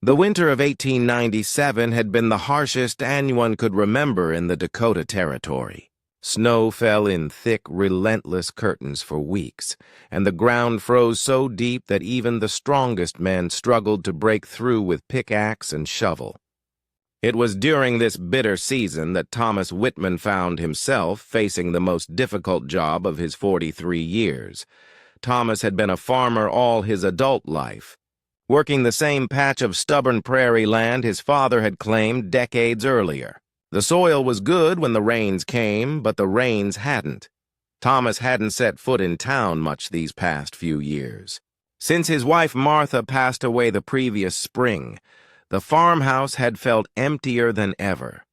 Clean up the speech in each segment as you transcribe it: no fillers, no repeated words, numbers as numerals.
The winter of 1897 had been the harshest anyone could remember in the Dakota Territory. Snow fell in thick, relentless curtains for weeks, and the ground froze so deep that even the strongest men struggled to break through with pickaxe and shovel. It was during this bitter season that Thomas Whitman found himself facing the most difficult job of his 43 years. Thomas had been a farmer all his adult life, working the same patch of stubborn prairie land his father had claimed decades earlier. The soil was good when the rains came, but the rains hadn't. Thomas hadn't set foot in town much these past few years. Since his wife Martha passed away the previous spring, the farmhouse had felt emptier than ever.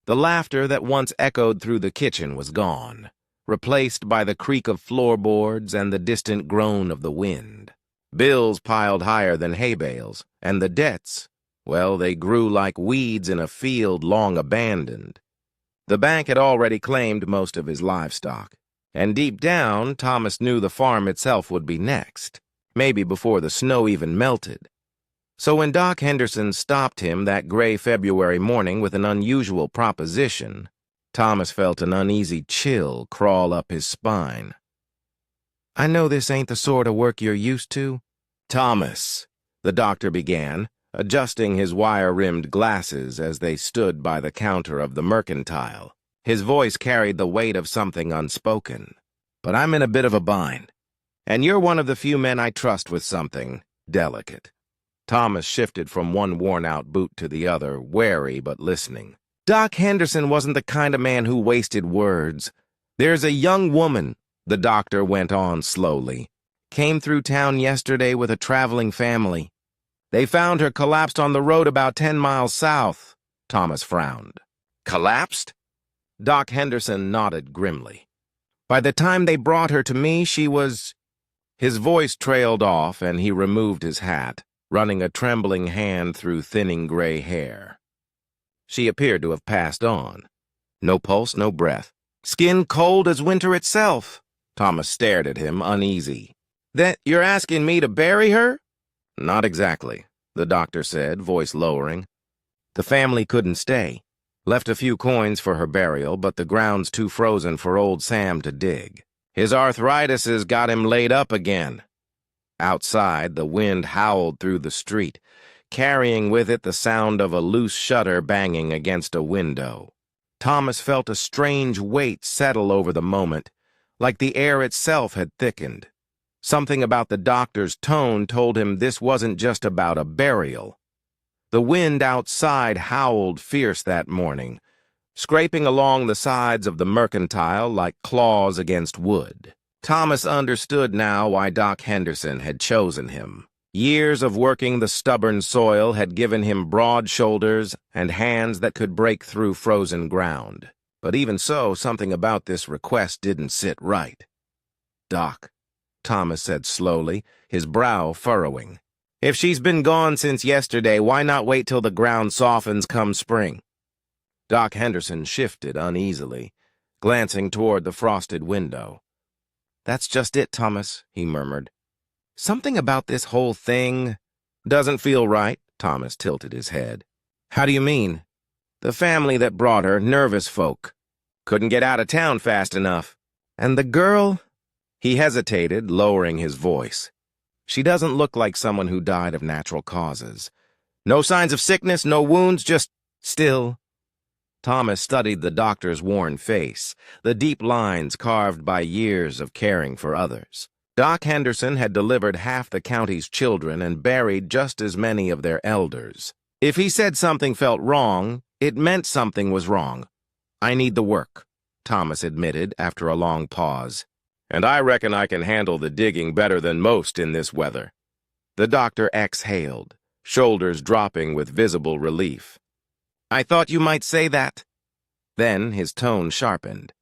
The laughter that once echoed through the kitchen was gone, replaced by the creak of floorboards and the distant groan of the wind. Bills piled higher than hay bales, and the debts, well, they grew like weeds in a field long abandoned. The bank had already claimed most of his livestock, and deep down, Thomas knew the farm itself would be next, maybe before the snow even melted. So when Doc Henderson stopped him that gray February morning with an unusual proposition, Thomas felt an uneasy chill crawl up his spine. "I know this ain't the sort of work you're used to." "Thomas," the doctor began, adjusting his wire-rimmed glasses as they stood by the counter of the mercantile. His voice carried the weight of something unspoken. "But I'm in a bit of a bind, and you're one of the few men I trust with something delicate." Thomas shifted from one worn-out boot to the other, wary but listening. Doc Henderson wasn't the kind of man who wasted words. "There's a young woman," the doctor went on slowly, "came through town yesterday with a traveling family. They found her collapsed on the road about 10 miles south." Thomas frowned. "Collapsed?" Doc Henderson nodded grimly. "By the time they brought her to me, she was—" His voice trailed off, and he removed his hat, running a trembling hand through thinning gray hair. She appeared to have passed on. No pulse, no breath. "Skin cold as winter itself." Thomas stared at him, uneasy. "Then you're asking me to bury her?" "Not exactly," the doctor said, voice lowering. "The family couldn't stay. Left a few coins for her burial, but the ground's too frozen for old Sam to dig. His arthritis has got him laid up again." Outside, the wind howled through the street, carrying with it the sound of a loose shutter banging against a window. Thomas felt a strange weight settle over the moment, like the air itself had thickened. Something about the doctor's tone told him this wasn't just about a burial. The wind outside howled fierce that morning, scraping along the sides of the mercantile like claws against wood. Thomas understood now why Doc Henderson had chosen him. Years of working the stubborn soil had given him broad shoulders and hands that could break through frozen ground. But even so, something about this request didn't sit right. "Doc," Thomas said slowly, his brow furrowing, "if she's been gone since yesterday, why not wait till the ground softens come spring?" Doc Henderson shifted uneasily, glancing toward the frosted window. "That's just it, Thomas," he murmured. "Something about this whole thing doesn't feel right." Thomas tilted his head. "How do you mean?" "The family that brought her, nervous folk. Couldn't get out of town fast enough. And the girl—" He hesitated, lowering his voice. "She doesn't look like someone who died of natural causes. No signs of sickness, no wounds, just still." Thomas studied the doctor's worn face, the deep lines carved by years of caring for others. Doc Henderson had delivered half the county's children and buried just as many of their elders. If he said something felt wrong, it meant something was wrong. "I need the work," Thomas admitted after a long pause. "And I reckon I can handle the digging better than most in this weather." The doctor exhaled, shoulders dropping with visible relief. "I thought you might say that." Then his tone sharpened.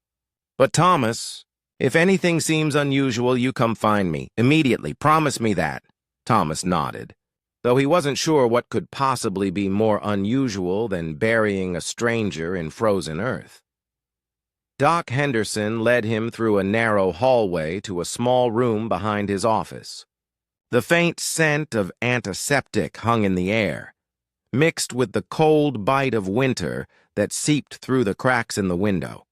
"But Thomas, if anything seems unusual, you come find me. Immediately. Promise me that." Thomas nodded, though he wasn't sure what could possibly be more unusual than burying a stranger in frozen earth. Doc Henderson led him through a narrow hallway to a small room behind his office. The faint scent of antiseptic hung in the air, mixed with the cold bite of winter that seeped through the cracks in the window.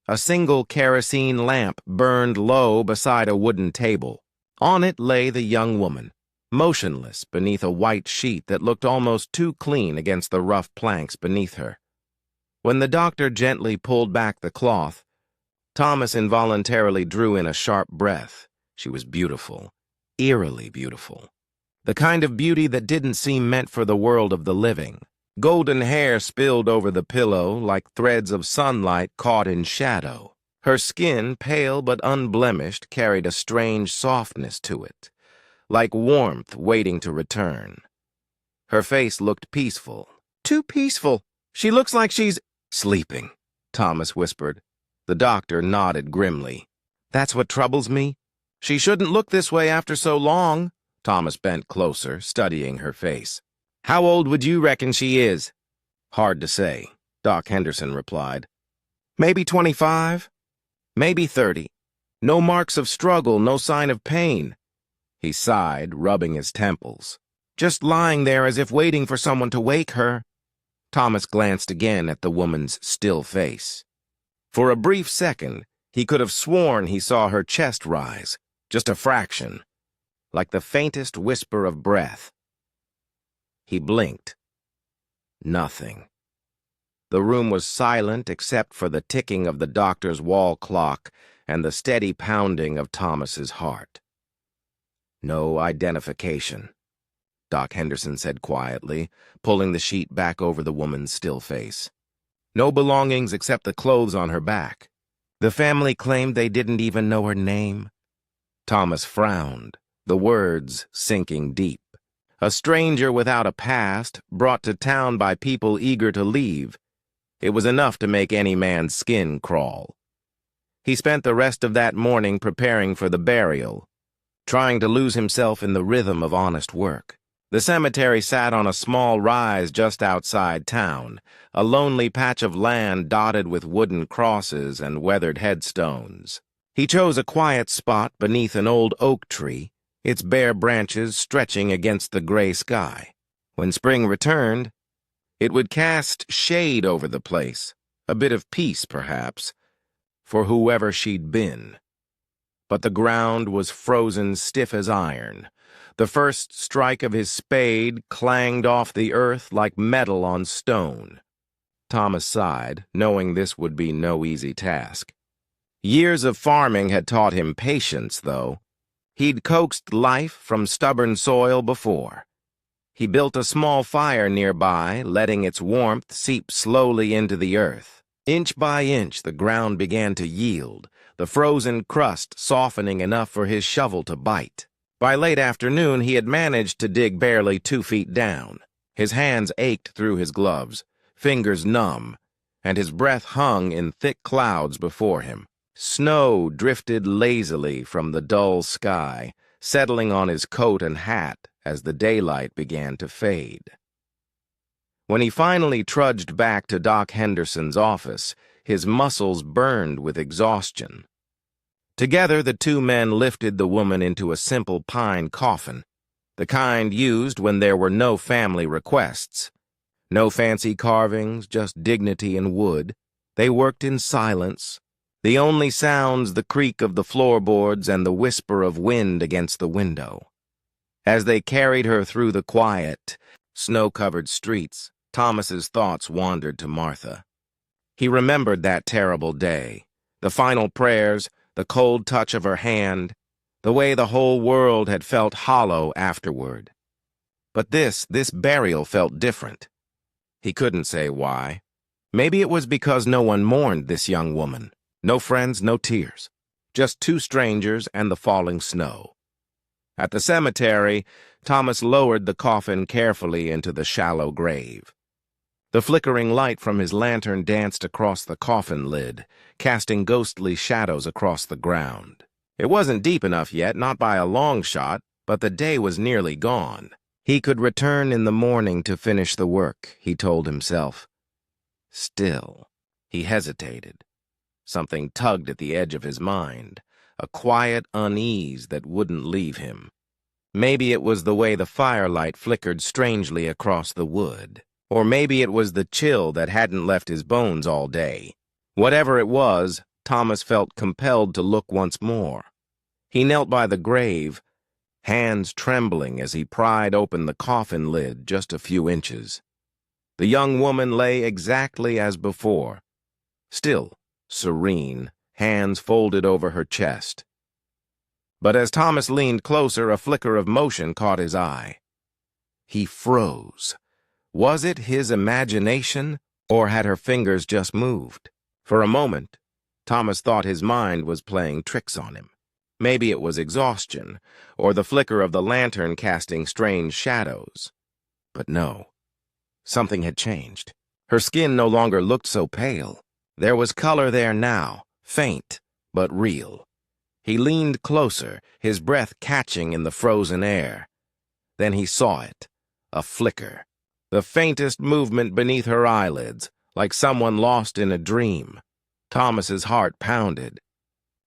A single kerosene lamp burned low beside a wooden table. On it lay the young woman, motionless beneath a white sheet that looked almost too clean against the rough planks beneath her. When the doctor gently pulled back the cloth, Thomas involuntarily drew in a sharp breath. She was beautiful, eerily beautiful. The kind of beauty that didn't seem meant for the world of the living. Golden hair spilled over the pillow like threads of sunlight caught in shadow. Her skin, pale but unblemished, carried a strange softness to it, like warmth waiting to return. Her face looked peaceful. Too peaceful. She looks like she's sleeping, Thomas whispered. The doctor nodded grimly. That's what troubles me. She shouldn't look this way after so long. Thomas bent closer, studying her face. How old would you reckon she is? Hard to say, Doc Henderson replied. Maybe 25. Maybe 30. No marks of struggle, no sign of pain. He sighed, rubbing his temples. Just lying there as if waiting for someone to wake her. Thomas glanced again at the woman's still face. For a brief second, he could have sworn he saw her chest rise, just a fraction, like the faintest whisper of breath. He blinked. Nothing. The room was silent except for the ticking of the doctor's wall clock and the steady pounding of Thomas's heart. No identification, Doc Henderson said quietly, pulling the sheet back over the woman's still face. No belongings except the clothes on her back. The family claimed they didn't even know her name. Thomas frowned, the words sinking deep. A stranger without a past, brought to town by people eager to leave. It was enough to make any man's skin crawl. He spent the rest of that morning preparing for the burial, trying to lose himself in the rhythm of honest work. The cemetery sat on a small rise just outside town, a lonely patch of land dotted with wooden crosses and weathered headstones. He chose a quiet spot beneath an old oak tree, its bare branches stretching against the gray sky. When spring returned, it would cast shade over the place, a bit of peace, perhaps, for whoever she'd been. But the ground was frozen stiff as iron. The first strike of his spade clanged off the earth like metal on stone. Thomas sighed, knowing this would be no easy task. Years of farming had taught him patience, though. He'd coaxed life from stubborn soil before. He built a small fire nearby, letting its warmth seep slowly into the earth. Inch by inch, the ground began to yield, the frozen crust softening enough for his shovel to bite. By late afternoon, he had managed to dig barely 2 feet down. His hands ached through his gloves, fingers numb, and his breath hung in thick clouds before him. Snow drifted lazily from the dull sky, settling on his coat and hat as the daylight began to fade. When he finally trudged back to Doc Henderson's office, his muscles burned with exhaustion. Together, the two men lifted the woman into a simple pine coffin, the kind used when there were no family requests. No fancy carvings, just dignity and wood. They worked in silence, the only sounds the creak of the floorboards and the whisper of wind against the window. As they carried her through the quiet, snow-covered streets, Thomas's thoughts wandered to Martha. He remembered that terrible day, the final prayers, the cold touch of her hand, the way the whole world had felt hollow afterward. But this burial felt different. He couldn't say why. Maybe it was because no one mourned this young woman. No friends, no tears. Just two strangers and the falling snow. At the cemetery, Thomas lowered the coffin carefully into the shallow grave. The flickering light from his lantern danced across the coffin lid, casting ghostly shadows across the ground. It wasn't deep enough yet, not by a long shot, but the day was nearly gone. He could return in the morning to finish the work, he told himself. Still, he hesitated. Something tugged at the edge of his mind, a quiet unease that wouldn't leave him. Maybe it was the way the firelight flickered strangely across the wood. Or maybe it was the chill that hadn't left his bones all day. Whatever it was, Thomas felt compelled to look once more. He knelt by the grave, hands trembling as he pried open the coffin lid just a few inches. The young woman lay exactly as before, still, serene, hands folded over her chest. But as Thomas leaned closer, a flicker of motion caught his eye. He froze. Was it his imagination, or had her fingers just moved? For a moment, Thomas thought his mind was playing tricks on him. Maybe it was exhaustion, or the flicker of the lantern casting strange shadows. But no, something had changed. Her skin no longer looked so pale. There was color there now, faint, but real. He leaned closer, his breath catching in the frozen air. Then he saw it, a flicker. The faintest movement beneath her eyelids, like someone lost in a dream. Thomas's heart pounded.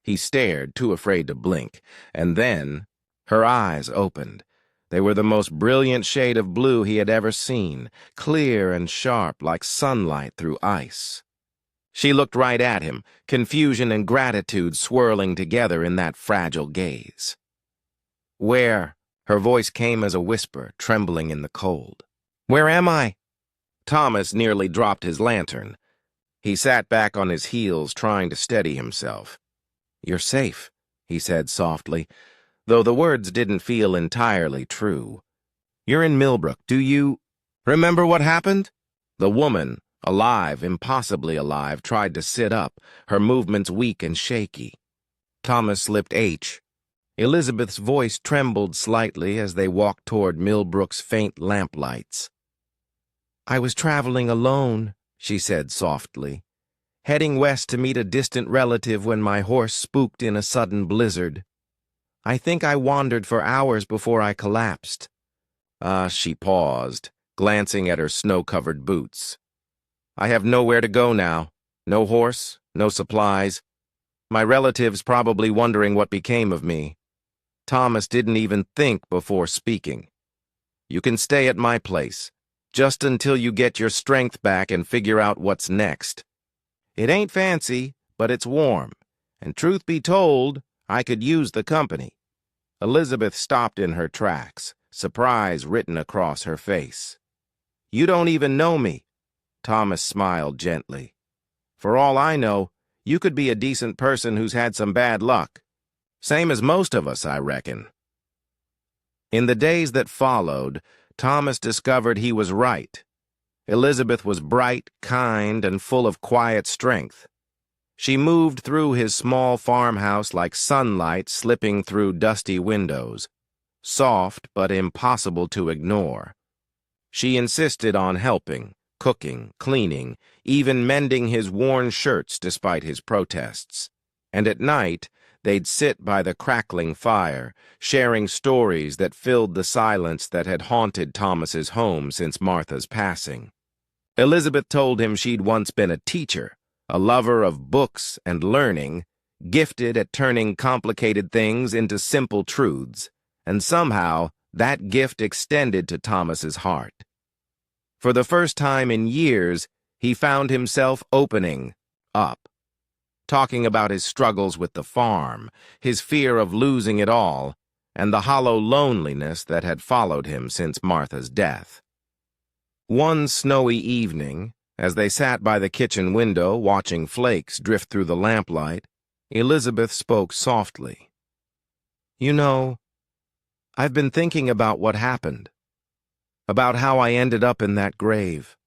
He stared, too afraid to blink, and then her eyes opened. They were the most brilliant shade of blue he had ever seen, clear and sharp like sunlight through ice. She looked right at him, confusion and gratitude swirling together in that fragile gaze. "Where?" Her voice came as a whisper, trembling in the cold. "Where am I?" Thomas nearly dropped his lantern. He sat back on his heels, trying to steady himself. "You're safe," he said softly, though the words didn't feel entirely true. "You're in Millbrook. Do you remember what happened?" The woman, alive, impossibly alive, tried to sit up, her movements weak and shaky. Thomas slipped H. Elizabeth's voice trembled slightly as they walked toward Millbrook's faint lamplights. "I was traveling alone," she said softly, "heading west to meet a distant relative when my horse spooked in a sudden blizzard. I think I wandered for hours before I collapsed." She paused, glancing at her snow-covered boots. "I have nowhere to go now. No horse, no supplies. My relative's probably wondering what became of me." Thomas didn't even think before speaking. "You can stay at my place, just until you get your strength back and figure out what's next. It ain't fancy, but it's warm, and truth be told, I could use the company." Elizabeth stopped in her tracks, surprise written across her face. "You don't even know me." Thomas smiled gently. "For all I know, you could be a decent person who's had some bad luck. Same as most of us, I reckon." In the days that followed, Thomas discovered he was right. Elizabeth was bright, kind, and full of quiet strength. She moved through his small farmhouse like sunlight slipping through dusty windows, soft but impossible to ignore. She insisted on helping, cooking, cleaning, even mending his worn shirts despite his protests. And at night, they'd sit by the crackling fire, sharing stories that filled the silence that had haunted Thomas's home since Martha's passing. Elizabeth told him she'd once been a teacher, a lover of books and learning, gifted at turning complicated things into simple truths, and somehow that gift extended to Thomas's heart. For the first time in years, he found himself opening up, talking about his struggles with the farm, his fear of losing it all, and the hollow loneliness that had followed him since Martha's death. One snowy evening, as they sat by the kitchen window watching flakes drift through the lamplight, Elizabeth spoke softly. "You know, I've been thinking about what happened, about how I ended up in that grave."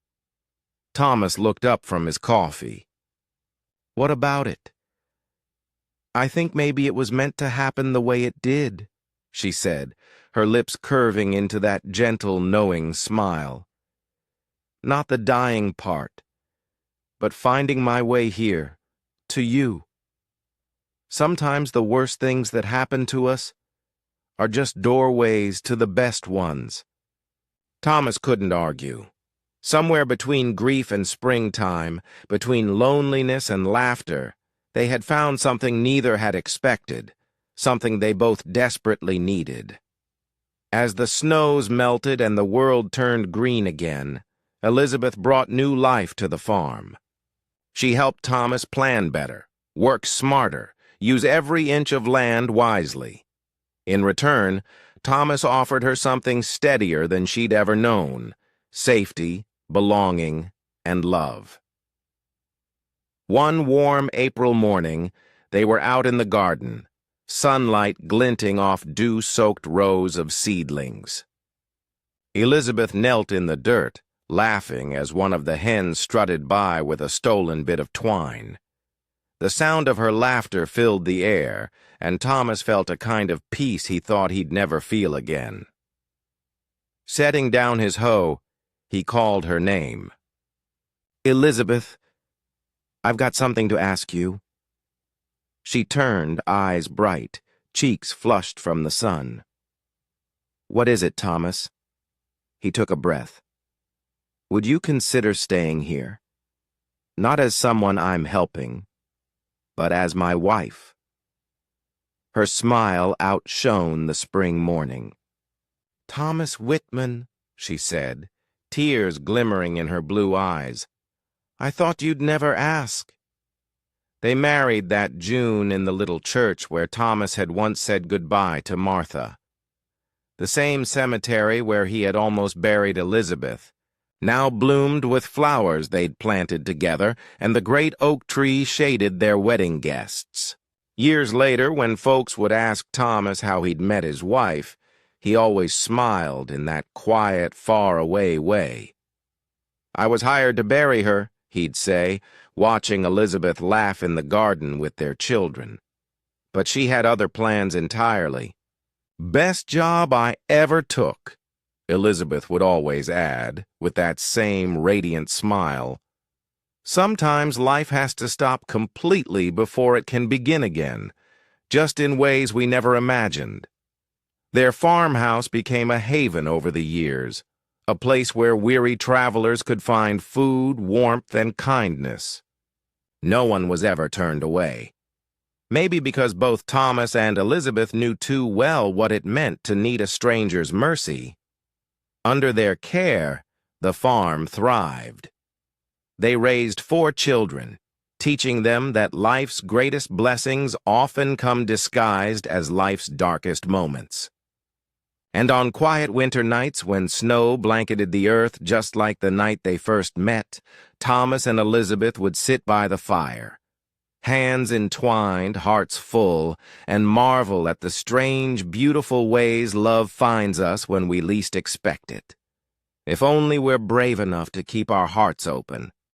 Thomas looked up from his coffee. "What about it?" "I think maybe it was meant to happen the way it did," she said, her lips curving into that gentle, knowing smile. "Not the dying part, but finding my way here, to you. Sometimes the worst things that happen to us are just doorways to the best ones." Thomas couldn't argue. Somewhere between grief and springtime, between loneliness and laughter, they had found something neither had expected, something they both desperately needed. As the snows melted and the world turned green again, Elizabeth brought new life to the farm. She helped Thomas plan better, work smarter, use every inch of land wisely. In return, Thomas offered her something steadier than she'd ever known: safety, belonging, and love. One warm April morning, they were out in the garden, sunlight glinting off dew-soaked rows of seedlings. Elizabeth knelt in the dirt, laughing as one of the hens strutted by with a stolen bit of twine. The sound of her laughter filled the air, and Thomas felt a kind of peace he thought he'd never feel again. Setting down his hoe, he called her name. "Elizabeth, I've got something to ask you." She turned, eyes bright, cheeks flushed from the sun. "What is it, Thomas?" He took a breath. "Would you consider staying here? Not as someone I'm helping, but as my wife." Her smile outshone the spring morning. "Thomas Whitman," she said, tears glimmering in her blue eyes, "I thought you'd never ask." They married that June in the little church where Thomas had once said goodbye to Martha. The same cemetery where he had almost buried Elizabeth now bloomed with flowers they'd planted together, and the great oak tree shaded their wedding guests. Years later, when folks would ask Thomas how he'd met his wife, he always smiled in that quiet, far-away way. "I was hired to bury her," he'd say, watching Elizabeth laugh in the garden with their children. "But she had other plans entirely." "Best job I ever took," Elizabeth would always add, with that same radiant smile. Sometimes life has to stop completely before it can begin again, just in ways we never imagined. Their farmhouse became a haven over the years, a place where weary travelers could find food, warmth, and kindness. No one was ever turned away. Maybe because both Thomas and Elizabeth knew too well what it meant to need a stranger's mercy. Under their care, the farm thrived. They raised 4 children, teaching them that life's greatest blessings often come disguised as life's darkest moments. And on quiet winter nights when snow blanketed the earth just like the night they first met, Thomas and Elizabeth would sit by the fire, hands entwined, hearts full, and marvel at the strange, beautiful ways love finds us when we least expect it. If only we're brave enough to keep our hearts open,